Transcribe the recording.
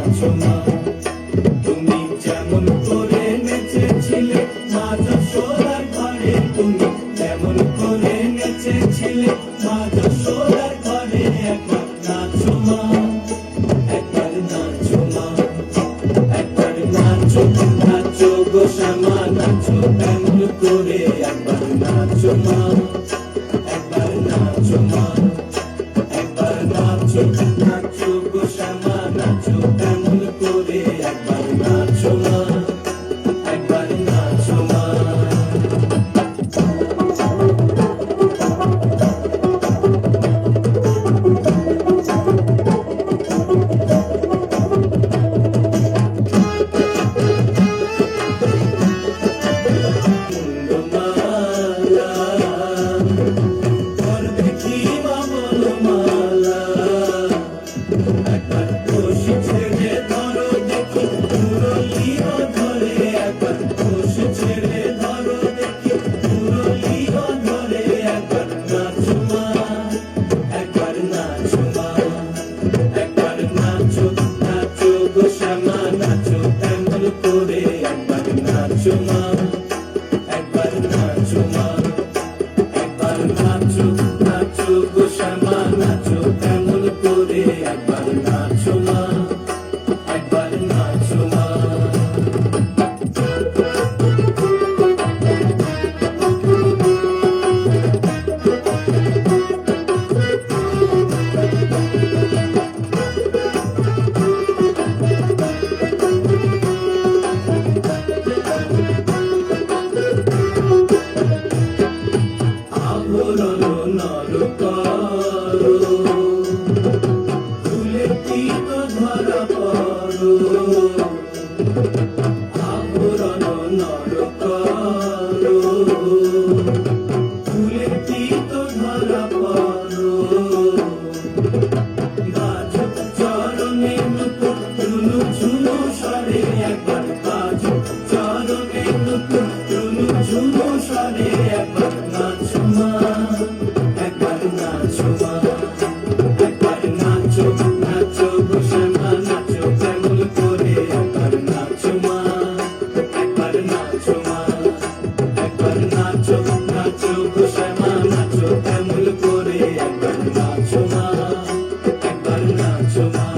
নাচো মা। তুমি যেমন করে নেচেছিলে মা যশোদার ঘরে, তুমি যেমন করে নেচেছিলে মা যশোদার ঘরে, একবার নাচো মা, একবার নাচো মা, একবার নাচো, নাচো গো শ্যামা নাচো তেমন করে, একবার নাচো মা, একবার নাচো মা, একবার নাচো, নাচো গো শ্যামা নাচো তেমন করে, একবার নাচো মা, একবার নাচো মা। নাচো মা, একবার নাচো মা, একবার নাচো, নাচো গো শ্যামা নাচো তেমন করে, একবার নাচো মা, একবার নাচো মা। So